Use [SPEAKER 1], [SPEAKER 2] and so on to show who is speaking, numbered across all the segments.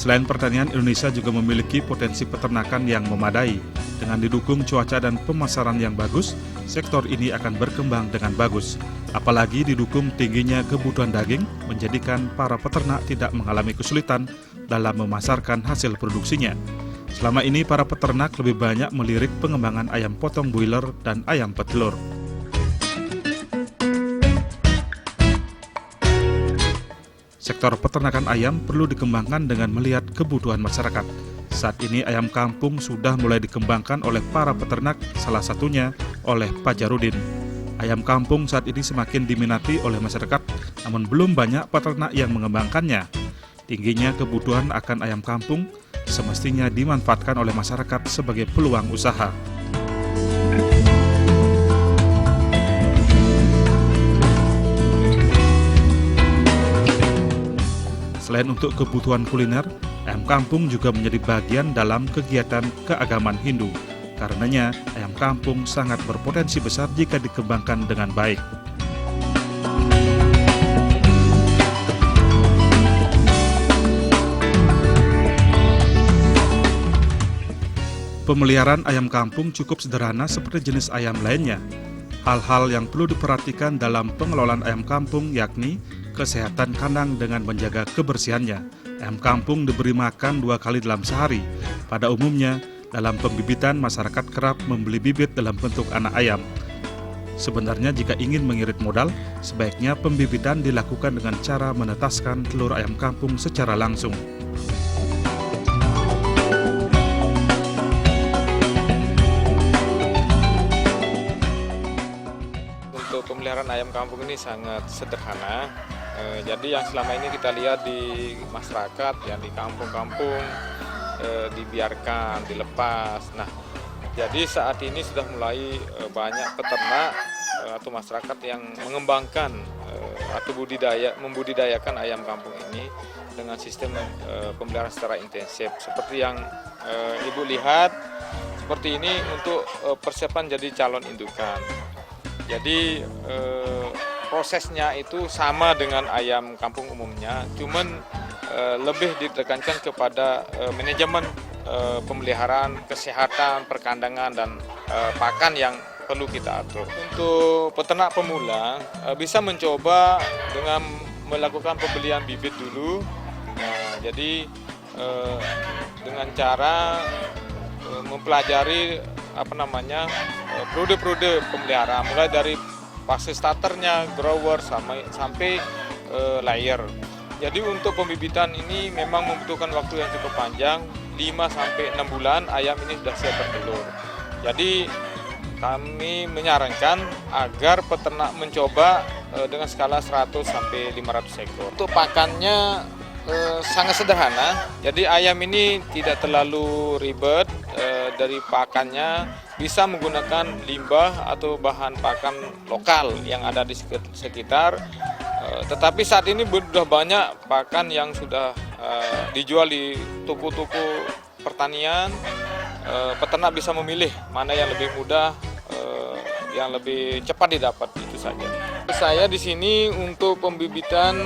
[SPEAKER 1] Selain pertanian, Indonesia juga memiliki potensi peternakan yang memadai. Dengan didukung cuaca dan pemasaran yang bagus, sektor ini akan berkembang dengan bagus. Apalagi didukung tingginya kebutuhan daging, menjadikan para peternak tidak mengalami kesulitan dalam memasarkan hasil produksinya. Selama ini, para peternak lebih banyak melirik pengembangan ayam potong broiler dan ayam petelur. Sektor peternakan ayam perlu dikembangkan dengan melihat kebutuhan masyarakat. Saat ini ayam kampung sudah mulai dikembangkan oleh para peternak, salah satunya oleh Pak Jarudin. Ayam kampung saat ini semakin diminati oleh masyarakat, namun belum banyak peternak yang mengembangkannya. Tingginya kebutuhan akan ayam kampung semestinya dimanfaatkan oleh masyarakat sebagai peluang usaha. Selain untuk kebutuhan kuliner, ayam kampung juga menjadi bagian dalam kegiatan keagamaan Hindu. Karenanya, ayam kampung sangat berpotensi besar jika dikembangkan dengan baik. Pemeliharaan ayam kampung cukup sederhana seperti jenis ayam lainnya. Hal-hal yang perlu diperhatikan dalam pengelolaan ayam kampung yakni kesehatan kandang dengan menjaga kebersihannya. Ayam kampung diberi makan 2 kali dalam sehari. Pada umumnya, dalam pembibitan masyarakat kerap membeli bibit dalam bentuk anak ayam. Sebenarnya jika ingin mengirit modal, sebaiknya pembibitan dilakukan dengan cara menetaskan telur ayam kampung secara langsung.
[SPEAKER 2] Untuk pemeliharaan ayam kampung ini sangat sederhana. Jadi yang selama ini kita lihat di masyarakat, yang di kampung-kampung dibiarkan, dilepas. Nah, jadi saat ini sudah mulai banyak peternak atau masyarakat yang mengembangkan atau membudidayakan ayam kampung ini dengan sistem pemeliharaan secara intensif. Seperti yang Ibu lihat, seperti ini untuk persiapan jadi calon indukan. Jadi prosesnya itu sama dengan ayam kampung umumnya, cuman lebih ditekankan kepada manajemen pemeliharaan, kesehatan, perkandangan, dan pakan yang perlu kita atur. Untuk peternak pemula bisa mencoba dengan melakukan pembelian bibit dulu. Nah, jadi dengan cara mempelajari prode-prode pemeliharaan, mulai dari fase starternya, grower, sampai layer. Jadi untuk pembibitan ini memang membutuhkan waktu yang cukup panjang, 5-6 bulan ayam ini sudah siap bertelur. Jadi kami menyarankan agar peternak mencoba dengan skala 100-500 ekor. Untuk pakannya sangat sederhana, jadi ayam ini tidak terlalu ribet. Dari pakannya bisa menggunakan limbah atau bahan pakan lokal yang ada di sekitar. Tetapi saat ini sudah banyak pakan yang sudah dijual di toko-toko pertanian. Peternak bisa memilih mana yang lebih mudah, yang lebih cepat didapat, itu saja. Saya di sini untuk pembibitan,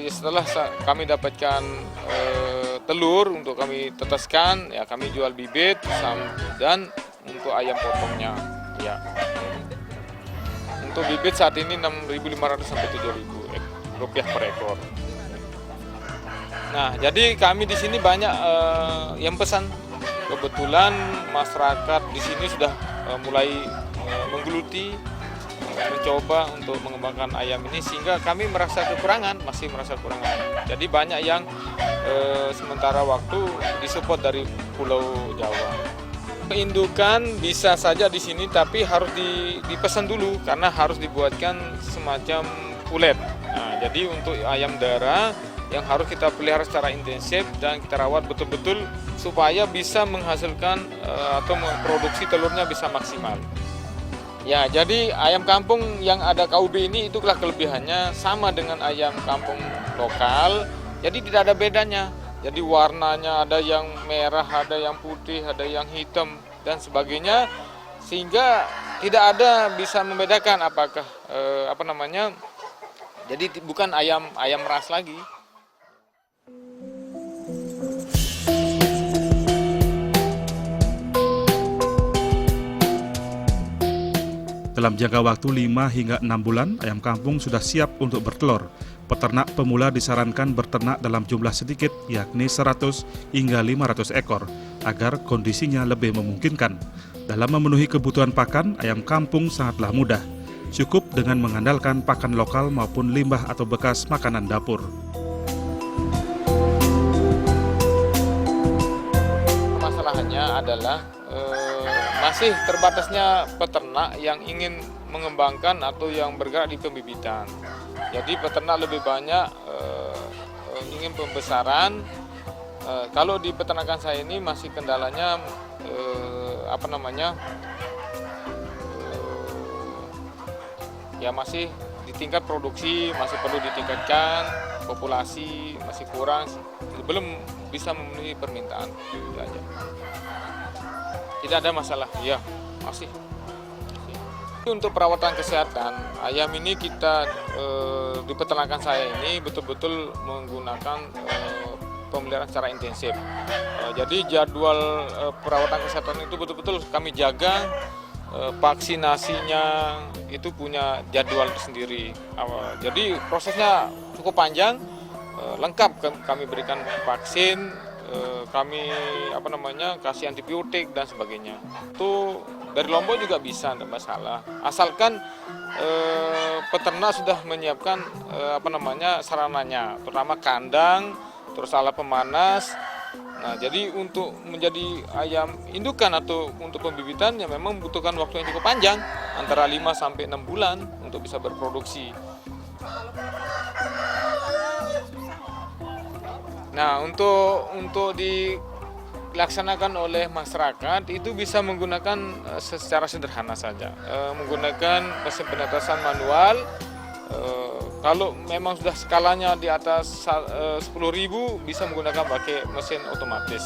[SPEAKER 2] setelah kami dapatkan telur untuk kami tetaskan, ya kami jual bibit, dan untuk ayam potongnya, ya. Untuk bibit saat ini 6.500 sampai 7.000 rupiah per ekor. Nah, jadi kami di sini banyak yang pesan. Kebetulan masyarakat di sini sudah mulai menggeluti, mencoba untuk mengembangkan ayam ini, sehingga kami masih merasa kekurangan. Jadi banyak yang sementara waktu disupport dari Pulau Jawa. Indukan bisa saja di sini, tapi harus dipesan dulu karena harus dibuatkan semacam kulet. Nah, jadi untuk ayam darah yang harus kita pelihara secara intensif dan kita rawat betul-betul supaya bisa menghasilkan atau memproduksi telurnya bisa maksimal. Ya, jadi ayam kampung yang ada KUB ini itulah kelebihannya, sama dengan ayam kampung lokal. Jadi tidak ada bedanya. Jadi warnanya ada yang merah, ada yang putih, ada yang hitam dan sebagainya, sehingga tidak ada bisa membedakan apakah jadi bukan ayam ras lagi.
[SPEAKER 1] Dalam jangka waktu 5 hingga 6 bulan, ayam kampung sudah siap untuk bertelur. Peternak pemula disarankan berternak dalam jumlah sedikit, yakni 100 hingga 500 ekor, agar kondisinya lebih memungkinkan. Dalam memenuhi kebutuhan pakan, ayam kampung sangatlah mudah. Cukup dengan mengandalkan pakan lokal maupun limbah atau bekas makanan dapur.
[SPEAKER 2] Masalahnya adalah masih terbatasnya peternak yang ingin mengembangkan atau yang bergerak di pembibitan. Jadi peternak lebih banyak ingin pembesaran. Kalau di peternakan saya ini masih kendalanya ya masih di tingkat produksi masih perlu ditingkatkan, populasi masih kurang, belum bisa memenuhi permintaan. Itu aja. Tidak ada masalah, ya masih. Untuk perawatan kesehatan ayam ini kita di peternakan saya ini betul-betul menggunakan pemeliharaan secara intensif. Jadi jadwal perawatan kesehatan itu betul-betul kami jaga. Vaksinasinya itu punya jadwal sendiri. Jadi prosesnya cukup panjang, lengkap kami berikan vaksin, kami kasih antibiotik dan sebagainya. Itu dari Lombok juga bisa, tidak masalah. Asalkan peternak sudah menyiapkan sarananya, terutama kandang, terus alat pemanas. Nah, jadi untuk menjadi ayam indukan atau untuk pembibitan ya memang membutuhkan waktu yang cukup panjang, antara 5 sampai 6 bulan untuk bisa berproduksi. Nah, untuk dilaksanakan oleh masyarakat itu bisa menggunakan secara sederhana saja, menggunakan mesin penetasan manual. Kalau memang sudah skalanya di atas 10.000 bisa menggunakan pakai mesin otomatis.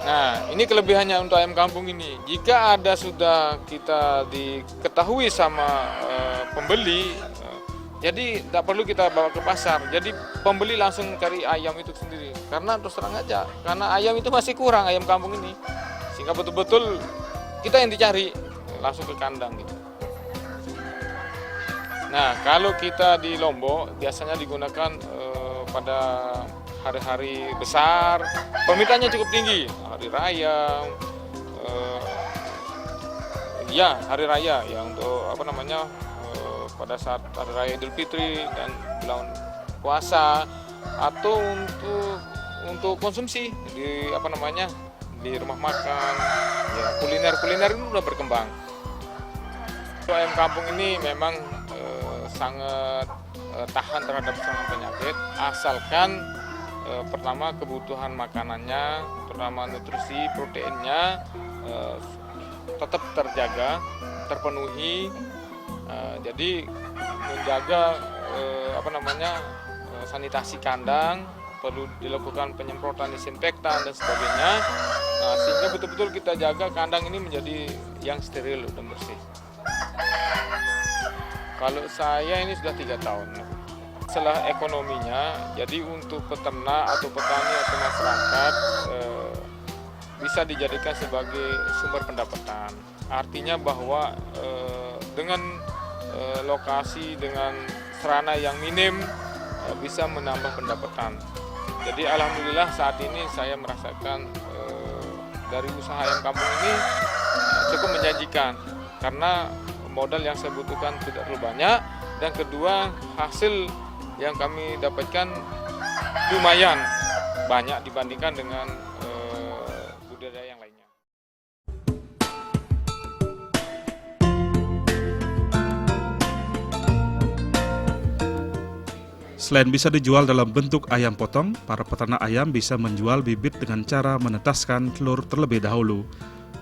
[SPEAKER 2] Nah, ini kelebihannya untuk ayam kampung ini. Jika ada sudah kita diketahui sama pembeli, jadi tidak perlu kita bawa ke pasar. Jadi pembeli langsung cari ayam itu sendiri. Karena terus terang aja, karena ayam itu masih kurang ayam kampung ini. Sehingga betul-betul kita yang dicari langsung ke kandang gitu. Nah, kalau kita di Lombok biasanya digunakan pada hari-hari besar, permintaannya cukup tinggi, hari raya, hari raya ya untuk pada saat hari raya Idul Fitri dan bulan puasa, atau untuk konsumsi di di rumah makan, ya kuliner ini udah berkembang. Ayam kampung ini memang sangat tahan terhadap serangan penyakit, asalkan pertama kebutuhan makanannya, terutama nutrisi proteinnya tetap terjaga, terpenuhi. Jadi menjaga sanitasi kandang, perlu dilakukan penyemprotan disinfektan dan sebagainya, sehingga betul-betul kita jaga kandang ini menjadi yang steril dan bersih. Kalau saya ini sudah 3 tahun. Masalah ekonominya, jadi untuk peternak atau petani atau masyarakat bisa dijadikan sebagai sumber pendapatan. Artinya bahwa dengan lokasi, dengan sarana yang minim bisa menambah pendapatan. Jadi alhamdulillah saat ini saya merasakan dari usaha ayam kampung ini cukup menjanjikan, karena modal yang saya butuhkan tidak terlalu banyak, dan kedua hasil yang kami dapatkan lumayan banyak dibandingkan dengan budidaya yang lainnya.
[SPEAKER 1] Selain bisa dijual dalam bentuk ayam potong, para peternak ayam bisa menjual bibit dengan cara menetaskan telur terlebih dahulu.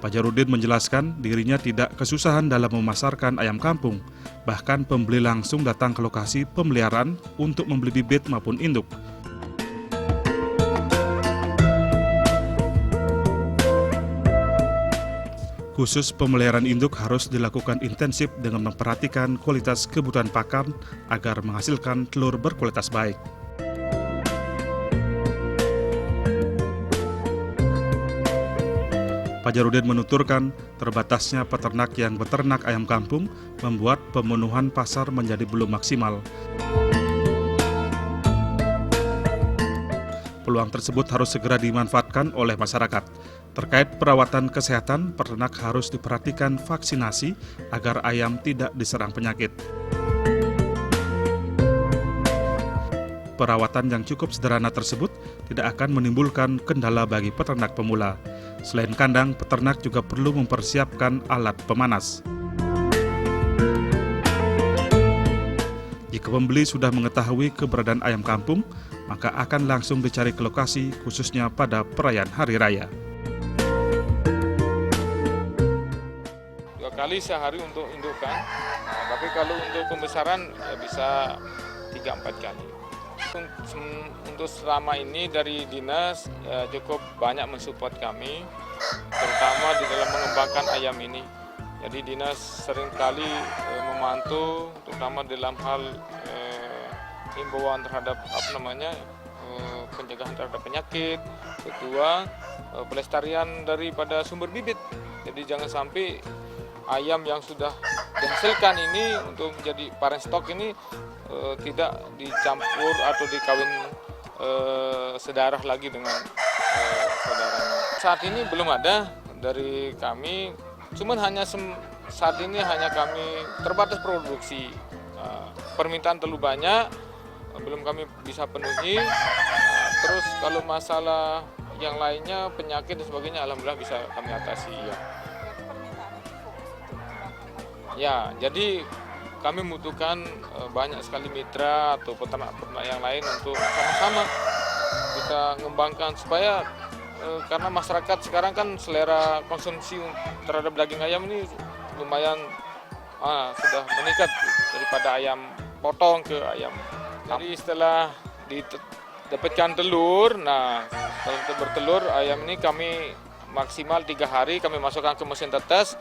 [SPEAKER 1] Fajarudin menjelaskan dirinya tidak kesusahan dalam memasarkan ayam kampung. Bahkan pembeli langsung datang ke lokasi pemeliharaan untuk membeli bibit maupun induk. Khusus pemeliharaan induk harus dilakukan intensif dengan memperhatikan kualitas kebutuhan pakan agar menghasilkan telur berkualitas baik. Fajarudin menuturkan, terbatasnya peternak yang beternak ayam kampung membuat pemenuhan pasar menjadi belum maksimal. Peluang tersebut harus segera dimanfaatkan oleh masyarakat. Terkait perawatan kesehatan, peternak harus diperhatikan vaksinasi agar ayam tidak diserang penyakit. Perawatan yang cukup sederhana tersebut tidak akan menimbulkan kendala bagi peternak pemula. Selain kandang, peternak juga perlu mempersiapkan alat pemanas. Jika pembeli sudah mengetahui keberadaan ayam kampung, maka akan langsung dicari ke lokasi khususnya pada perayaan Hari Raya.
[SPEAKER 2] 2 kali sehari untuk indukan, tapi kalau untuk pembesaran ya bisa 3-4 kali. Untuk selama ini dari dinas ya cukup banyak mensupport kami, terutama di dalam mengembangkan ayam ini. Jadi dinas seringkali membantu, terutama dalam hal himbauan terhadap pencegahan terhadap penyakit. Kedua, pelestarian daripada sumber bibit. Jadi jangan sampai ayam yang sudah dihasilkan ini untuk menjadi parent stock ini tidak dicampur atau dikawin sedarah lagi dengan saudaranya. Saat ini belum ada dari kami, saat ini hanya kami terbatas produksi. Permintaan terlalu banyak, belum kami bisa penuhi. Terus kalau masalah yang lainnya, penyakit dan sebagainya, alhamdulillah bisa kami atasi. Ya, jadi kami membutuhkan banyak sekali mitra atau peternak-peternak yang lain untuk sama-sama kita mengembangkan supaya karena masyarakat sekarang kan selera konsumsi terhadap daging ayam ini lumayan sudah meningkat daripada ayam potong ke ayam. Jadi setelah didapatkan telur, setelah bertelur ayam ini kami maksimal 3 hari kami masukkan ke mesin tetes.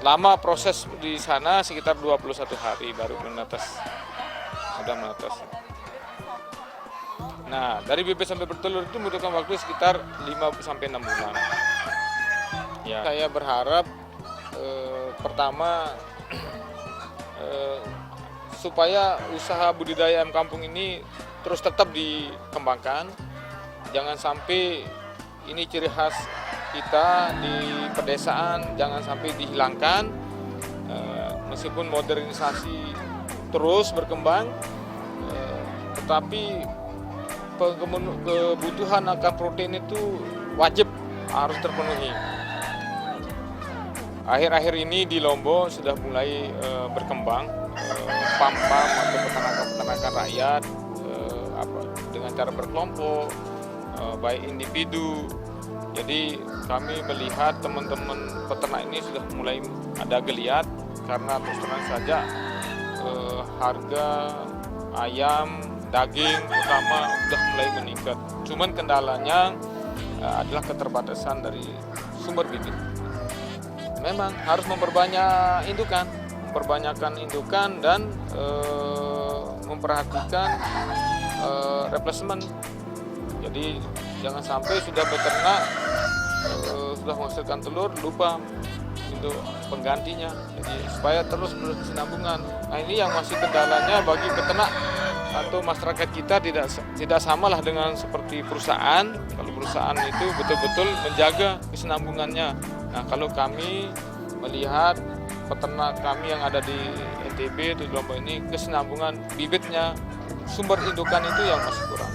[SPEAKER 2] Lama proses di sana sekitar 21 hari baru sudah menetas. Dari bibit sampai bertelur itu membutuhkan waktu sekitar 5-6 bulan. Ya, saya berharap pertama supaya usaha budidaya ayam kampung ini terus tetap dikembangkan. Jangan sampai ini ciri khas kita di pedesaan, jangan sampai dihilangkan. Meskipun modernisasi terus berkembang, tetapi kebutuhan akan protein itu wajib harus terpenuhi. Akhir-akhir ini di Lombok sudah mulai berkembang PAM-PAM atau peternakan rakyat dengan cara berkelompok, baik individu. Jadi kami melihat teman-teman peternak ini sudah mulai ada geliat karena terus terang saja harga ayam, daging utama sudah mulai meningkat. Cuman kendalanya adalah keterbatasan dari sumber bibit. Memang harus memperbanyakkan indukan dan memperhatikan replacement. Jadi jangan sampai sudah beternak sudah menghasilkan telur lupa untuk penggantinya. Jadi supaya terus berkesinambungan. Ini yang masih kendalanya bagi peternak atau masyarakat kita tidak samalah dengan seperti perusahaan. Kalau perusahaan itu betul-betul menjaga kesinambungannya. Kalau kami melihat peternak kami yang ada di NTB atau di Lombok ini kesinambungan bibitnya, sumber indukan itu yang masih kurang.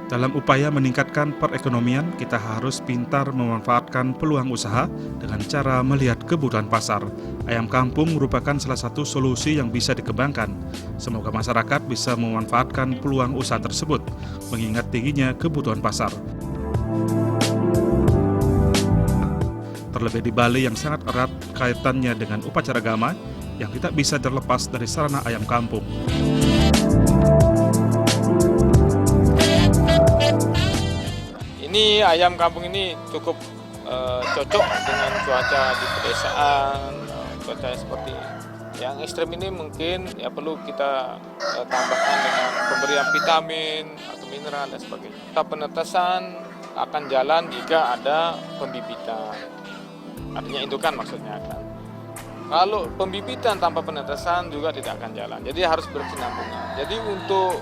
[SPEAKER 1] Dalam upaya meningkatkan perekonomian, kita harus pintar memanfaatkan peluang usaha dengan cara melihat kebutuhan pasar. Ayam kampung merupakan salah satu solusi yang bisa dikembangkan. Semoga masyarakat bisa memanfaatkan peluang usaha tersebut, mengingat tingginya kebutuhan pasar. Terlebih di Bali yang sangat erat kaitannya dengan upacara agama yang tidak bisa terlepas dari sarana ayam kampung.
[SPEAKER 2] Ini ayam kampung ini cukup cocok dengan cuaca di pedesaan, cuaca seperti Yang ekstrem ini mungkin ya perlu kita tambahkan dengan pemberian vitamin atau mineral dan sebagainya. Penetesan akan jalan jika ada pembibitan, artinya indukan maksudnya kan. Kalau pembibitan tanpa penetesan juga tidak akan jalan, jadi harus berkesinambungan. Jadi untuk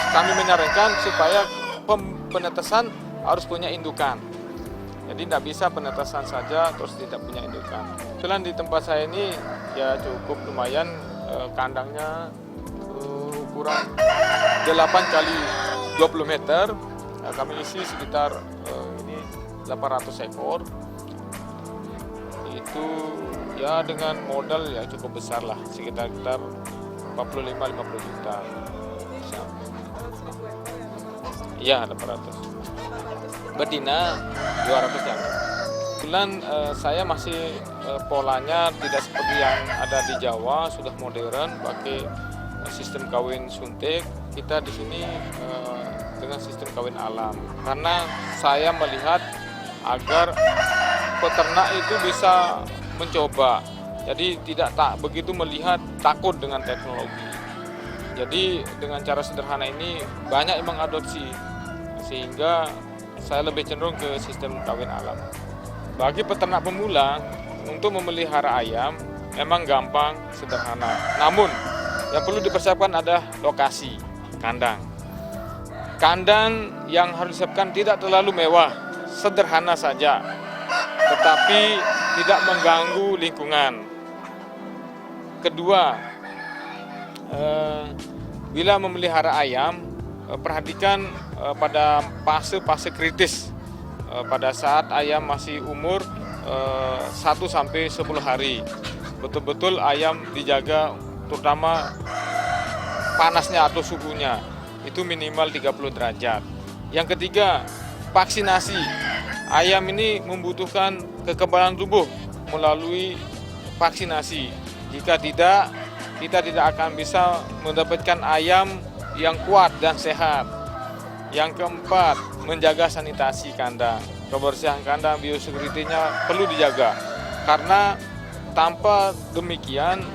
[SPEAKER 2] kami menyarankan supaya penetesan harus punya indukan. Jadi tidak bisa penetesan saja terus tidak punya indukan. Kebetulan di tempat saya ini ya cukup lumayan, kandangnya ukuran 8 kali 20 meter. Kami isi sekitar ini 800 ekor. Itu ya dengan modal ya cukup besar lah, sekitar 45-50 juta. Iya 800. Betina 200 jantan. Kebetulan saya masih polanya tidak seperti yang ada di Jawa, sudah modern pakai sistem kawin suntik. Kita di sini dengan sistem kawin alam. Karena saya melihat agar peternak itu bisa mencoba. Jadi tidak begitu melihat takut dengan teknologi. Jadi dengan cara sederhana ini banyak yang mengadopsi, sehingga saya lebih cenderung ke sistem kawin alam. Bagi peternak pemula, untuk memelihara ayam memang gampang, sederhana. Namun yang perlu dipersiapkan adalah lokasi kandang. Kandang yang harus disiapkan tidak terlalu mewah, sederhana saja, tetapi tidak mengganggu lingkungan. Kedua, bila memelihara ayam, perhatikan pada fase-fase kritis. Pada saat ayam masih umur 1-10 hari, betul-betul ayam dijaga, terutama panasnya atau suhunya itu minimal 30 derajat. Yang ketiga, vaksinasi. Ayam ini membutuhkan kekebalan tubuh melalui vaksinasi. Jika tidak, kita tidak akan bisa mendapatkan ayam yang kuat dan sehat. Yang keempat, menjaga sanitasi kandang. Kebersihan kandang, biosecurity-nya perlu dijaga. Karena tanpa demikian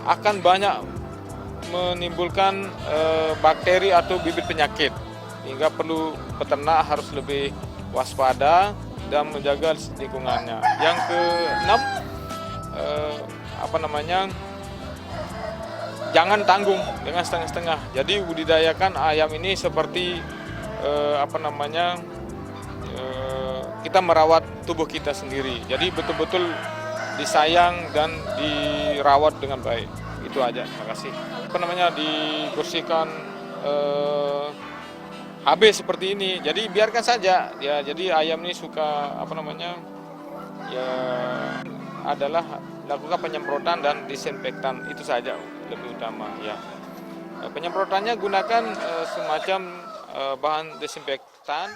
[SPEAKER 2] akan banyak menimbulkan bakteri atau bibit penyakit. Hingga perlu peternak harus lebih waspada dan menjaga lingkungannya. Yang keenam, jangan tanggung dengan setengah-setengah. Jadi budidayakan ayam ini seperti kita merawat tubuh kita sendiri. Jadi betul-betul disayang dan dirawat dengan baik. Itu aja. Terima kasih. Dibersihkan HB seperti ini. Jadi biarkan saja. Ya, jadi ayam ini suka adalah lakukan penyemprotan dan disinfektan, itu saja lebih utama ya. Penyemprotannya gunakan semacam bahan disinfektan.